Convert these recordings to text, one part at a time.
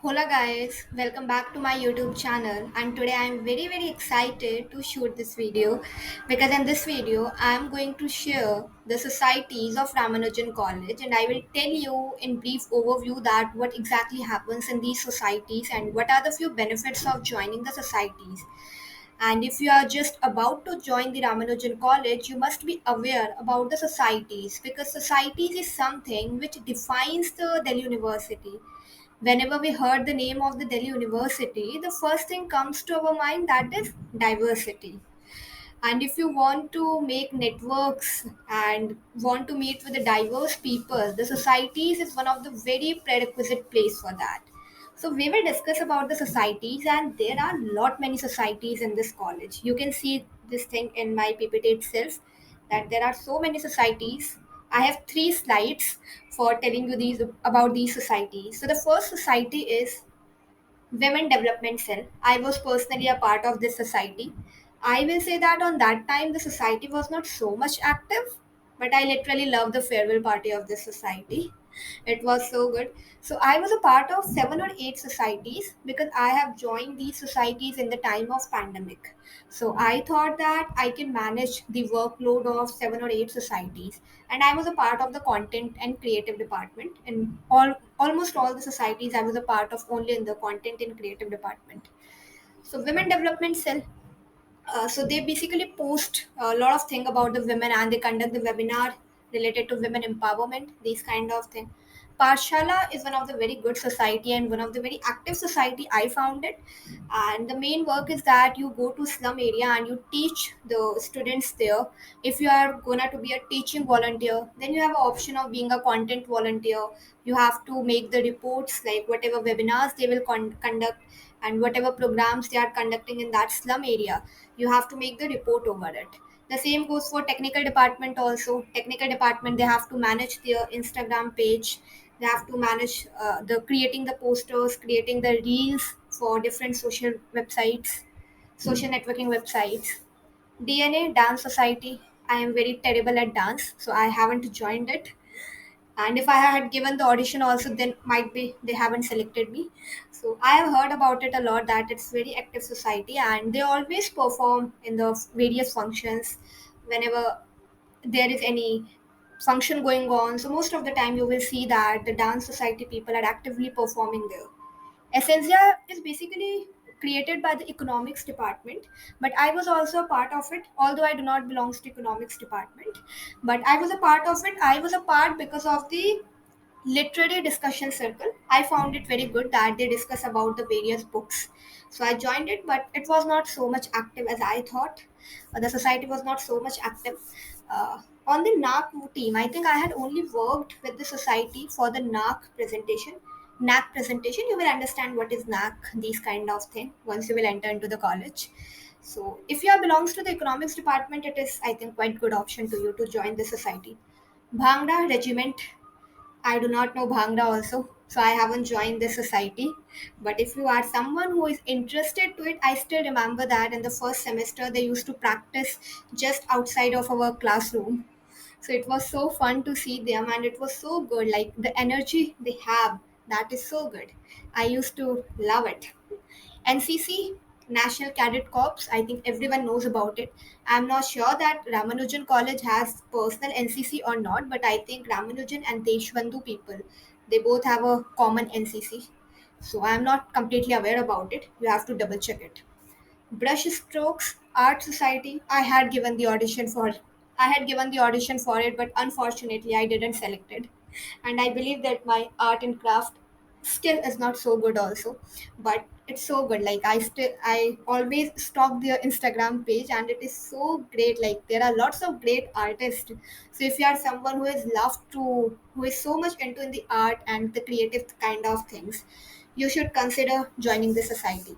Hola guys, welcome back to my YouTube channel, and today I am very excited to shoot this video because in this video I am going to share the societies of Ramanujan College, and I will tell you in brief overview that what exactly happens in these societies and what are the few benefits of joining the societies. And if you are just about to join the Ramanujan College, you must be aware about the societies because societies is something which defines the Delhi University. Whenever we heard the name of the Delhi University, the first thing comes to our mind that is diversity. And if you want to make networks and want to meet with the diverse people, the societies is one of the very prerequisite place for that. So we will discuss about the societies, and there are lot many societies in this college. You can see this thing in my PPT itself that there are so many societies. I have three slides for telling you these about these societies. So the first society is Women Development Cell. I was personally a part of this society. I will say that on that time the society was not so much active, but I literally loved the farewell party of this society. It was so good. So I was a part of seven or eight societies because I have joined these societies in the time of pandemic. So I thought that I can manage the workload of seven or eight societies, and I was a part of the content and creative department. In almost all the societies, I was a part of only in the content and creative department. So Women Development Cell, so they basically post a lot of thing about the women, and they conduct the webinar related to women empowerment, these kind of thing. Parshala is one of the very good society and one of the very active society I found it. And the main work is that you go to slum area and you teach the students there. If you are gonna to be a teaching volunteer, then you have an option of being a content volunteer. You have to make the reports like whatever webinars they will conduct and whatever programs they are conducting in that slum area, you have to make the report over it. The same goes for technical department also. Technical department, they have to manage their Instagram page. They have to manage the creating the posters, creating the reels for different social websites, social networking websites. DNA Dance Society. I am very terrible at dance, so I haven't joined it. And if I had given the audition also, then might be they haven't selected me. So I have heard about it a lot that it's very active society, and they always perform in the various functions whenever there is any function going on. So most of the time you will see that the dance society people are actively performing there. Essentia is basically created by the economics department, but I was also a part of it, although I do not belong to economics department. But I was a part of it. I was a part because of the literary discussion circle. I found it very good that they discuss about the various books. So I joined it, but it was not so much active as I thought. The society was not so much active. On the NAC team, I think I had only worked with the society for the NAC presentation. NAC presentation, you will understand what is NAC, these kind of thing, once you will enter into the college. So if you are belongs to the economics department, it is I think quite good option to you to join the society. Bhangra Regiment, I do not know Bhangra also, so I haven't joined this society. But if you are someone who is interested to it, I still remember that in the first semester they used to practice just outside of our classroom. So it was so fun to see them, and it was so good. Like the energy they have, that is so good. I used to love it. NCC, National Cadet Corps, I think everyone knows about it. I'm not sure that Ramanujan College has personal NCC or not, but I think Ramanujan and Deshbandhu people, they both have a common NCC. So I'm not completely aware about it. You have to double check it. Brush Strokes Art Society. I had given the audition for it, but unfortunately I didn't select it. And I believe that my art and craft skill is not so good also. But it's so good. Like I always stalk their Instagram page, and it is so great. Like there are lots of great artists. So if you are someone who is so much into in the art and the creative kind of things, you should consider joining the society.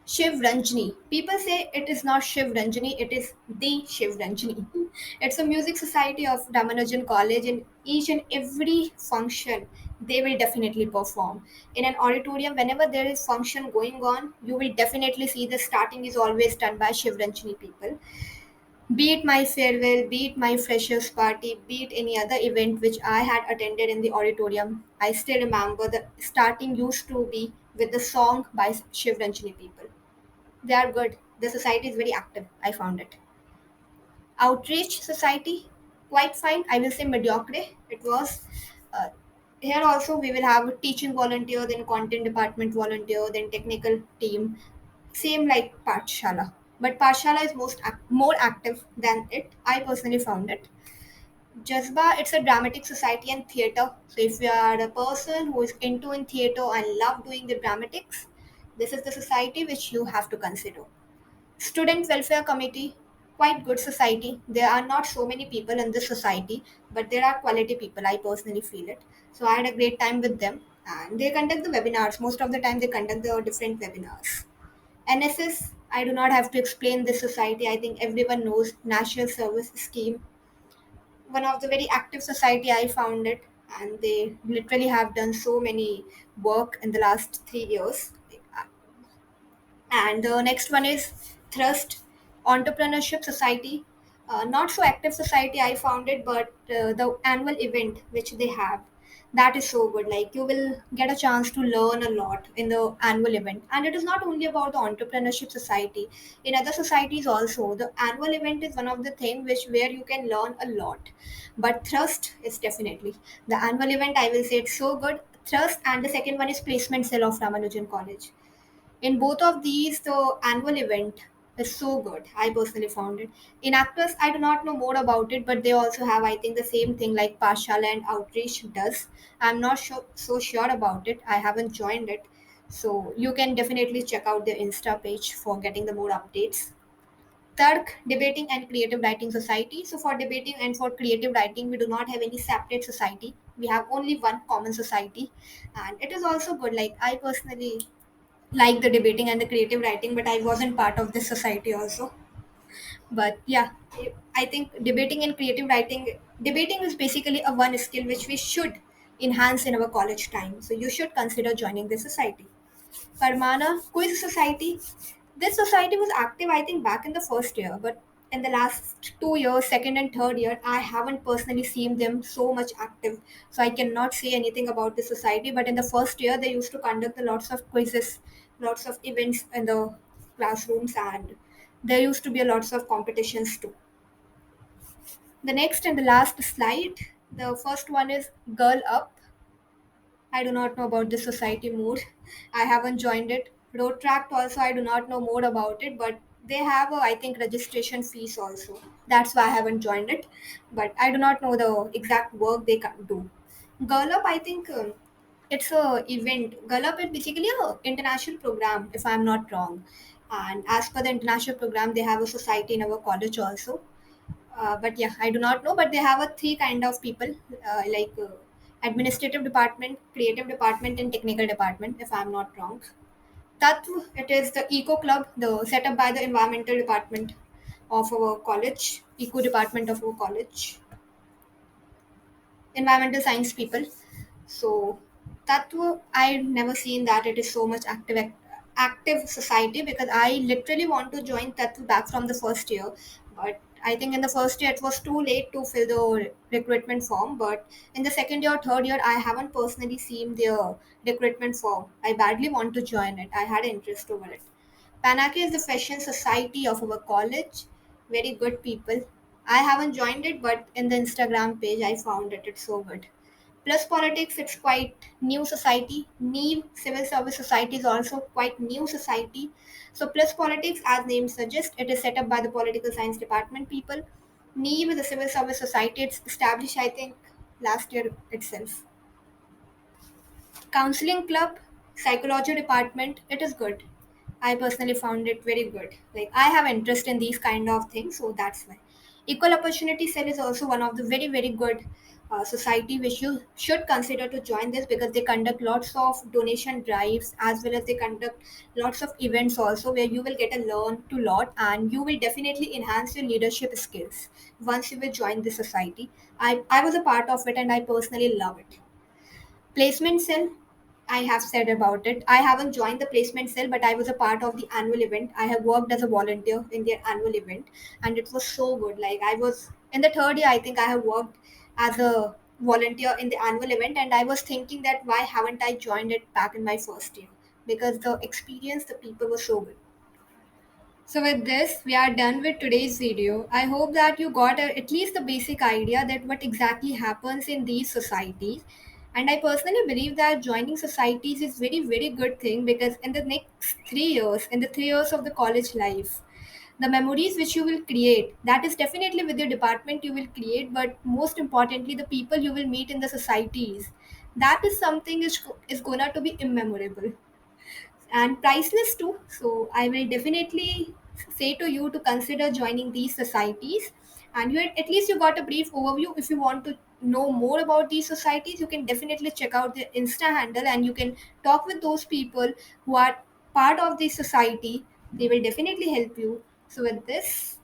Shiv Ranjani. People say it is not Shiv Ranjani, it is the Shiv Ranjani. It's a music society of Ramanujan College, and each and every function they will definitely perform. In an auditorium, whenever there is function going on, you will definitely see the starting is always done by Shiv Ranjani people. Be it my farewell, be it my freshers party, be it any other event which I had attended in the auditorium, I still remember the starting used to be with the song by Shiv Ranjani people. They are good. The society is very active. I found it. Outreach society, quite fine. I will say mediocre. It was. Uh, Here also we will have a teaching volunteer, then content department volunteer, then technical team. Same like Pathshala. But Pathshala is more active than it. I personally found it. Jazba, it's a dramatic society and theatre. So if you are a person who is into in theatre and love doing the dramatics, this is the society which you have to consider. Student Welfare Committee, quite good society. There are not so many people in this society, but there are quality people. I personally feel it. So I had a great time with them, and they conduct the webinars. Most of the time, they conduct the different webinars. NSS, I do not have to explain this society. I think everyone knows National Service Scheme. One of the very active society I found it, and they literally have done so many work in the last 3 years. And the next one is Thrust Entrepreneurship Society. Not so active society, I found it, but the annual event which they have, that is so good. Like you will get a chance to learn a lot in the annual event, and it is not only about the entrepreneurship society. In other societies also, the annual event is one of the things which where you can learn a lot. But Thrust is definitely the annual event. I will say it's so good. Thrust, and the second one is placement cell of Ramanujan College. In both of these, the annual event is so good. I personally found it. In actors, I do not know more about it, but they also have, I think, the same thing like Pashala and Outreach does. I'm not so sure about it. I haven't joined it. So you can definitely check out their Insta page for getting the more updates. Turk Debating and Creative Writing Society. So for debating and for creative writing, we do not have any separate society. We have only one common society, and it is also good. Like I personally like the debating and the creative writing, but I wasn't part of this society also. But yeah, I think debating and creative writing, debating is basically a one skill which we should enhance in our college time. So you should consider joining this society. Parmana Quiz Society. This society was active, I think, back in the first year, but in the last 2 years, second and third year, I haven't personally seen them so much active. So I cannot say anything about the society. But in the first year, they used to conduct a lots of quizzes, lots of events in the classrooms, and there used to be a lots of competitions too. The next and the last slide. The first one is Girl Up. I do not know about this society more. I haven't joined it. Road Tract also, I do not know more about it, but they have a, I think, registration fees also. That's why I haven't joined it. But I do not know the exact work they can do. Girl I think it's a event. Girl is basically a international program, if I'm not wrong. And as per the international program, they have a society in our college also. But yeah, I do not know. But they have a three kind of people, like administrative department, creative department, and technical department. If I'm not wrong, Tattva, it is the eco club, the set up by the environmental department of our college, eco department of our college, environmental science people. So that I never seen that it is so much active society, because I literally want to join Tattva back from the first year, but I think in the first year it was too late to fill the recruitment form. But in the second year, third year, I haven't personally seen their recruitment form. I badly want to join it. I had an interest over it. Panaki is the fashion society of our college. Very good people. I haven't joined it, but in the Instagram page, I found it. It's so good. Plus politics, it's quite new society. NEEV, Civil Service Society, is also quite new society. So plus politics, as name suggests, it is set up by the political science department people. NEEV is the Civil Service Society. It's established, I think, last year itself. Counseling club, psychology department, it is good. I personally found it very good. Like I have interest in these kind of things, so that's why. Equal opportunity cell is also one of the very good society which you should consider to join this, because they conduct lots of donation drives, as well as they conduct lots of events also, where you will get a learn to lot, and you will definitely enhance your leadership skills once you will join this society. I was a part of it, and I personally love it. Placement cell, I have said about it. I haven't joined the placement cell, but I was a part of the annual event. I have worked as a volunteer in their annual event, and it was so good. Like, I was in the third year, I think I have worked as a volunteer in the annual event, and I was thinking that why haven't I joined it back in my first year? Because the experience, the people were so good. So with this, we are done with today's video. I hope that you got at least the basic idea that what exactly happens in these societies. And I personally believe that joining societies is very good thing, because in the next 3 years, in the 3 years of the college life, the memories which you will create, that is definitely with your department you will create, but most importantly, the people you will meet in the societies, that is something is gonna to be immemorable and priceless too. So I will definitely say to you to consider joining these societies. And at least you got a brief overview. If you want to know more about these societies, you can definitely check out the Insta handle and you can talk with those people who are part of this society. They will definitely help you. So with this,